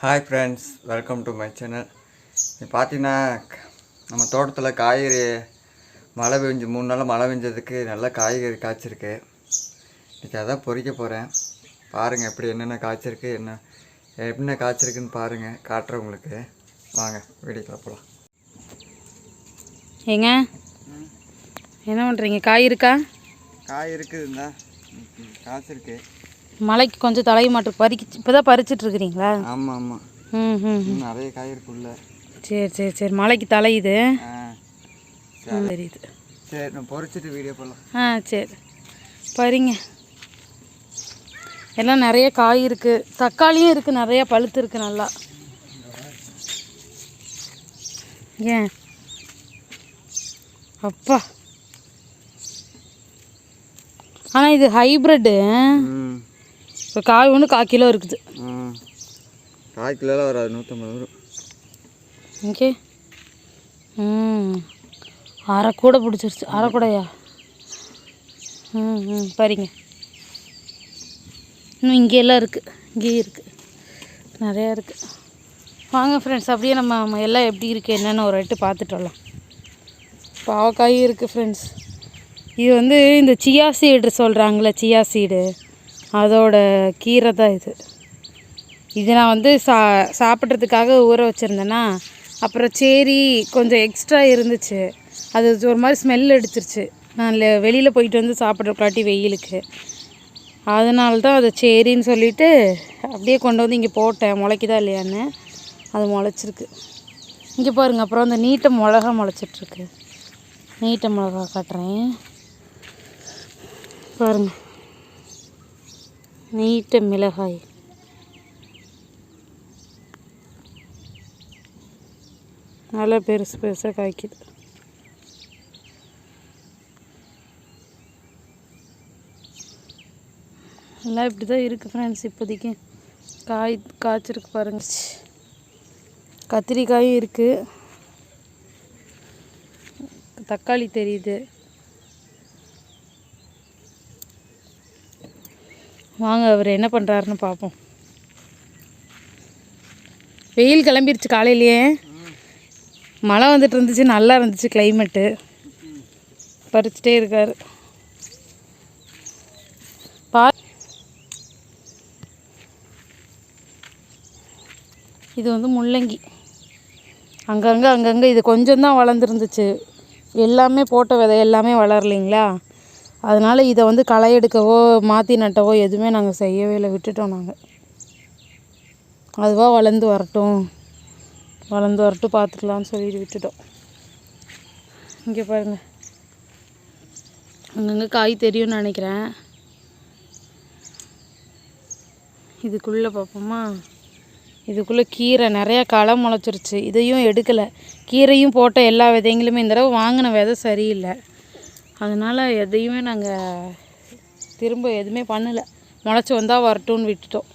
Hi friends, welcome to my channel. இப்போ பார்த்தீங்கன்னா நம்ம தோட்டத்தில் காய்கறி மழை பெஞ்சு 3 நாள் மழை பெஞ்சதுக்கு நல்லா காய்கறி காய்ச்சிருக்கு. இன்றைக்கி அதான் பொறிக்க போகிறேன். பாருங்கள் எப்படி என்னென்ன காய்ச்சிருக்கு, என்ன காய்ச்சிருக்குன்னு பாருங்கள், காட்டுறேன் உங்களுக்கு. வாங்க வீடியோக்குள்ள போகலாம். ஏங்க என்ன பண்ணுறீங்க? காய் இருக்கா? காய் இருக்குதுண்ணா, காய்ச்சிருக்கு. மழைக்கு கொஞ்சம் தலைய மாட்டு இப்போ தான் பறிச்சிட்ருக்குறீங்களா? ஆமாம் ஆமாம். நிறைய காய் இருக்குல்ல. சரி மழைக்கு தலையுது. தெரியுது. சரி, நான் பொறிச்சிட்டு வீடியோ போடலாம். சரி பறிங்க. எல்லாம் நிறைய காய் இருக்குது. தக்காளியும் இருக்குது, நிறையா பழுத்து இருக்குது நல்லா. ஏன் அப்பா, ஆனால் இது ஹைப்ரிட்டு. இப்போ காய் ஒன்று 1/4 கிலோ இருக்குது. 1/4 கிலோவில் வராது, 150 வரும். ஓகே. அரை கூட பிடிச்சிருச்சு. அரை கூடையா? பாருங்க, இன்னும் இங்கெல்லாம் இருக்குது, இங்கேயும் இருக்குது, நிறையா இருக்குது. வாங்க ஃப்ரெண்ட்ஸ், அப்படியே நம்ம எல்லாம் எப்படி இருக்குது என்னென்னு ஒரு எட்டு பார்த்துட்டு வரலாம். பாவக்காயும் இருக்குது ஃப்ரெண்ட்ஸ். இது இந்த சியா சீடு சொல்கிறாங்களே, சியா சீடு, அதோட கீரை தான் இது நான் சாப்பிட்றதுக்காக ஊற வச்சுருந்தேன்னா, அப்புறம் சரி கொஞ்சம் எக்ஸ்ட்ரா இருந்துச்சு, அது ஒரு மாதிரி ஸ்மெல் அடிச்சிருச்சு. நான் வெளியில் போயிட்டு வந்து சாப்பிட்றக்காட்டி வெயிலுக்கு, அதனால தான் அது சரின்னு சொல்லிவிட்டு அப்படியே கொண்டு வந்து இங்கே போட்டேன். முளைக்குதா இல்லையான்னு. அது முளைச்சிருக்கு. இங்கே பாருங்கள். அப்புறம் அந்த நீட்ட மிளகா முளைச்சிட்ருக்கு. நீட்ட மிளகா காட்டுறேன் பாருங்கள். நீட்ட மிளகாய் நல்லா பெருசு பெருசாக காய்க்குது. எல்லாம் இப்படி தான் இருக்குது ஃப்ரெண்ட்ஸ். இப்போதைக்கு காய்ச்சிருக்கு பாருங்க. கத்திரிக்காயும் இருக்குது, தக்காளி தெரியுது. வாங்க அவர் என்ன பண்ணுறாருன்னு பார்ப்போம். வெயில் கிளம்பிருச்சு. காலையிலேயே மழை வந்துட்டு இருந்துச்சு, நல்லா இருந்துச்சு கிளைமேட்டு. பறிச்சிட்டே இருக்கார். இது முள்ளங்கி. அங்கங்கே இது கொஞ்சம் தான் வளர்ந்துருந்துச்சு. எல்லாமே போட்ட விதை எல்லாமே வளரலைங்களா, அதனால் இதை களை எடுக்கவோ மாற்றி நட்டவோ எதுவுமே நாங்கள் செய்யவே இல்லை, விட்டுட்டோம். நாங்கள் அதுவாக வளர்ந்து வரட்டும் பார்த்துக்கலான்னு சொல்லிட்டு விட்டுட்டோம். இங்கே பாருங்கள், அங்கங்கே காய் தெரியும்னு நினைக்கிறேன். இதுக்குள்ளே பார்ப்போமா? இதுக்குள்ளே கீரை நிறையா களை முளைச்சிருச்சு. இதையும் எடுக்கலை. கீரையும் போட்ட எல்லா விதைங்களுமே இந்த தடவை வாங்கின விதை சரியில்லை, அதனால் எதையுமே நாங்கள் திரும்ப எதுவுமே பண்ணலை. முளைச்சி வந்தால் வரட்டும்னு விட்டுட்டோம்.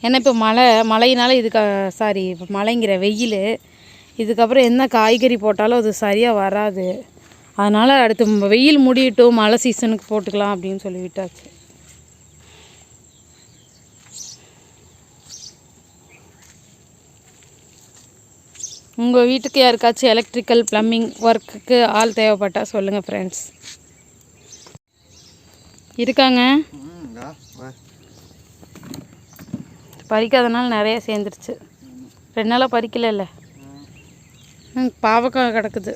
ஏன்னா இப்போ மழையினால் இப்போ மழைங்கிற வெயில், இதுக்கப்புறம் என்ன காய்கறி போட்டாலும் அது சரியாக வராது. அதனால் அடுத்து வெயில் முடியட்டும், மழை சீசனுக்கு போட்டுக்கலாம் அப்படின்னு சொல்லி விட்டாச்சு. உங்கள் வீட்டுக்கு யாருக்காச்சும் எலக்ட்ரிக்கல் ப்ளம்பிங் ஒர்க்குக்கு ஆள் தேவைப்பட்டால் சொல்லுங்கள் ஃப்ரெண்ட்ஸ். இருக்காங்க. பறிக்காதனால நிறைய சேர்ந்துருச்சு. 2 நாளாக பறிக்கல. பாவக்காய் கிடக்குது,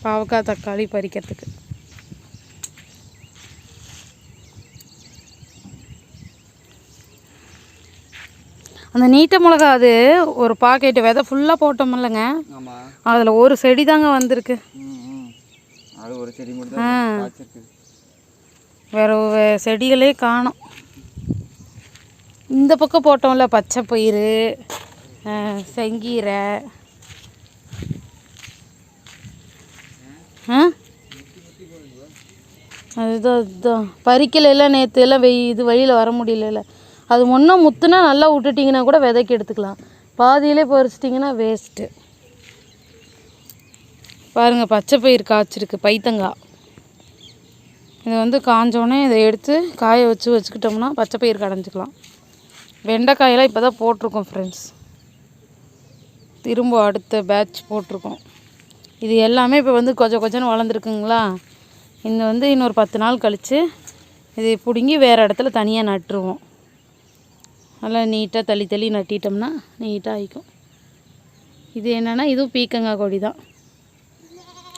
பாவக்காய் தக்காளி பறிக்கிறதுக்கு. அந்த நீட்ட மிளகா அது ஒரு பாக்கெட்டு விதை ஃபுல்லாக போட்டோம் இல்லைங்க, அதில் ஒரு செடி தாங்க வந்திருக்கு. வேறு செடிகளே காணோம். இந்த பக்கம் போட்டோம்ல, பச்சை பயிறு, செங்கீரை, அதுதான் பறிக்கல. நேற்று எல்லாம் வழியில் வர முடியல. அது ஒன்றும் முத்துனா நல்லா விட்டுட்டிங்கன்னா கூட விதைக்கு எடுத்துக்கலாம். பாதியிலே பறிச்சிட்டிங்கன்னா வேஸ்ட்டு. பாருங்கள், பச்சை பயிர் காய்ச்சிருக்கு, பைத்தங்காய். இது காஞ்சோடனே இதை எடுத்து காய வச்சுக்கிட்டோம்னா பச்சை பயிர் கடைஞ்சிக்கலாம். வெண்டைக்காயெல்லாம் இப்போ தான் போட்டிருக்கோம் ஃப்ரெண்ட்ஸ். திரும்ப அடுத்த பேட்ச் போட்டிருக்கோம். இது எல்லாமே இப்போ வந்து கொஞ்சம் வளர்ந்துருக்குங்களா. இந்த வந்து இன்னொரு 10 நாள் கழித்து இதை பிடுங்கி வேறு இடத்துல தனியாக நட்டுருவோம். நல்லா நீட்டாக தள்ளி நட்டிட்டோம்னா நீட்டாக ஆகிக்கும். இது என்னென்னா இதுவும் பீக்கங்காய் கொடி தான்.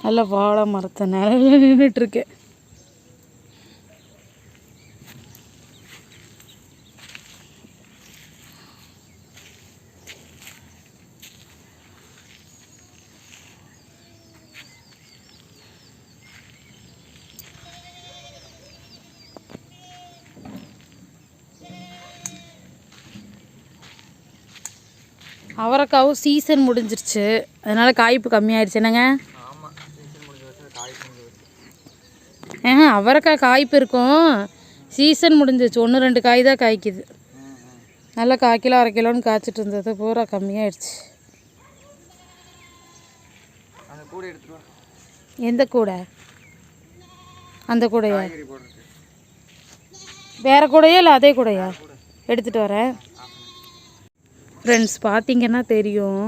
நல்லா வாழை மரத்தை நிழலில் நின்றுட்டுருக்கேன். அவரைக்காவும் சீசன் முடிஞ்சிருச்சு, அதனால் காய்ப்பு கம்மியாயிடுச்சு. என்னங்க? அவரைக்காய் காய்ப்பு இருக்கும், சீசன் முடிஞ்சிருச்சு. 1-2 காய் தான் காய்க்குது. நல்லா 1/4 கிலோ 1/2 கிலோன்னு காய்ச்சிட்டு இருந்தது பூரா கம்மியாயிடுச்சு. எந்த கூடை? அந்த கூடையா? வேறு கூடையா இல்லை அதே கூடையா? எடுத்துகிட்டு வரேன். ஃப்ரெண்ட்ஸ், பார்த்திங்கன்னா தெரியும்,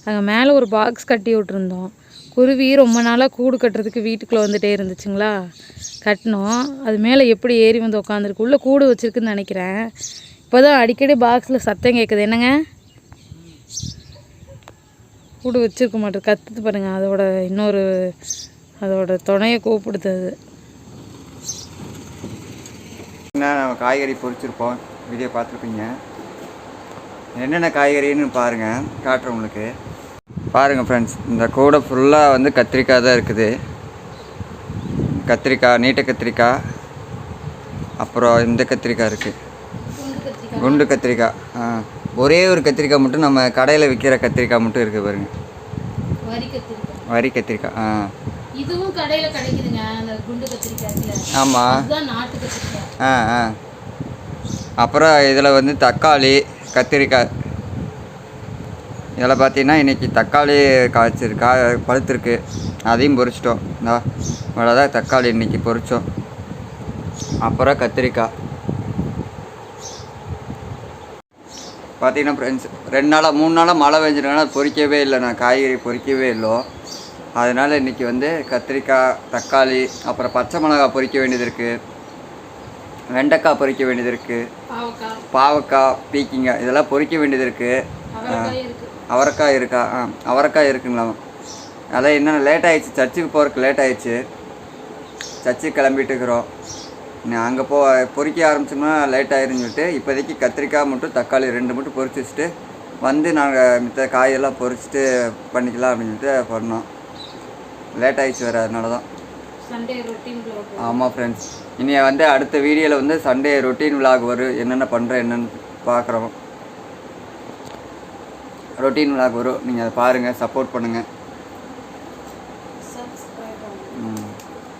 அங்கே மேலே ஒரு பாக்ஸ் கட்டி விட்ருந்தோம். குருவி ரொம்ப நாளாக கூடு கட்டுறதுக்கு வீட்டுக்குள்ளே வந்துகிட்டே இருந்துச்சுங்களா. கட்டினோம், அது மேலே எப்படி ஏறி வந்து உட்காந்துருக்கு. உள்ளே கூடு வச்சுருக்குன்னு நினைக்கிறேன். இப்போ தான் அடிக்கடி பாக்ஸில் சத்தம் கேட்குது. என்னங்க? கூடு வச்சுருக்க மாட்டேன், கற்றுது பாருங்கள். அதோட துணையை கூப்பிடுது. அது நம்ம காய்கறி பொரிச்சிருப்போம், வீடியோ பார்த்துருப்பீங்க. என்னென்ன காய்கறின்னு பாருங்கள், காட்டுறேன் உங்களுக்கு. பாருங்கள் ஃப்ரெண்ட்ஸ், இந்த கூடை ஃபுல்லாக வந்து கத்திரிக்காய் தான் இருக்குது. கத்திரிக்காய், நீட்ட கத்திரிக்காய், அப்புறம் இந்த கத்திரிக்காய் இருக்குது, குண்டு கத்திரிக்காய். ஒரே ஒரு கத்திரிக்காய் மட்டும் நம்ம கடையில் விற்கிற கத்திரிக்காய் மட்டும் இருக்குது பாருங்கள், வரி கத்திரிக்காய். இதுவும் கடையில் கிடைக்குதுங்க, அந்த குண்டு கத்திரிக்காய். ஆமாம். அப்புறம் இதில் வந்து தக்காளி, கத்திரிக்காய். இதில் பார்த்தீங்கன்னா இன்றைக்கி தக்காளி பழுத்திருக்கு, அதையும் பொரிச்சிட்டோம். இவ்வளோதான் தக்காளி இன்றைக்கி பொரித்தோம். அப்புறம் கத்திரிக்காய் பார்த்தீங்கன்னா ஃப்ரெண்ட்ஸ், 2 நாளாக 3 நாளாக மழை பெஞ்சிருக்கனால பொரிக்கவே இல்லை, நான் காய்கறி பொரிக்கவே இல்லை. அதனால் இன்றைக்கி வந்து கத்திரிக்காய், தக்காளி, அப்புறம் பச்சை மிளகாய் பொரிக்க வேண்டியது இருக்குது, வெண்டைக்காய் பொரிக்க வேண்டியது இருக்குது, பாவக்காய், பீக்கிங்காய் இதெல்லாம் பொரிக்க வேண்டியது இருக்குது. அவரைக்காய் இருக்கா? அவரைக்காய் இருக்குங்களா? அதான் என்னென்ன லேட் ஆகிடுச்சு, சர்ச்சுக்கு போகிறதுக்கு லேட் ஆகிடுச்சு. சர்ச்சுக்கு கிளம்பிட்டு இருக்கிறோம். அங்கே பொரிக்க ஆரம்பிச்சோம்னா லேட் ஆயிருன்னு சொல்லிட்டு இப்போதைக்கு கத்திரிக்காய் மட்டும், தக்காளி 2 மட்டும் பொரிச்சு வச்சுட்டு வந்து நாங்கள் மித்த காயெல்லாம் பொரிச்சிட்டு பண்ணிக்கலாம் அப்படின்னு சொல்லிட்டு பண்ணோம். லேட் ஆகிடுச்சு வேறு, அதனால தான். ஆமாம் ஃப்ரெண்ட்ஸ், இனி வந்து அடுத்த வீடியோவில் வந்து சண்டே ரொட்டீன் விலாக் வரும். என்னென்ன பண்ணுறேன் என்னென்னு பார்க்குறோம், ரொட்டீன் விலாக் வரும். நீங்கள் அதை பாருங்கள், சப்போர்ட் பண்ணுங்கள்.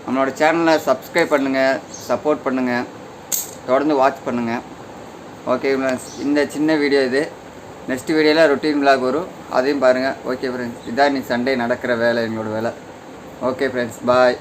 நம்மளோட சேனலை சப்ஸ்கிரைப் பண்ணுங்கள், சப்போர்ட் பண்ணுங்கள், தொடர்ந்து வாட்ச் பண்ணுங்கள். ஓகே ஃப்ரெண்ட்ஸ், இந்த சின்ன வீடியோ இது. நெக்ஸ்ட் வீடியோவில் ரொட்டீன் விலாக் வரும், அதையும் பாருங்கள். ஓகே ஃப்ரெண்ட்ஸ், இதான் இன்னைக்கு சண்டே நடக்கிற வேலை, எங்களோட வேலை. ஓகே ஃப்ரெண்ட்ஸ், பாய்.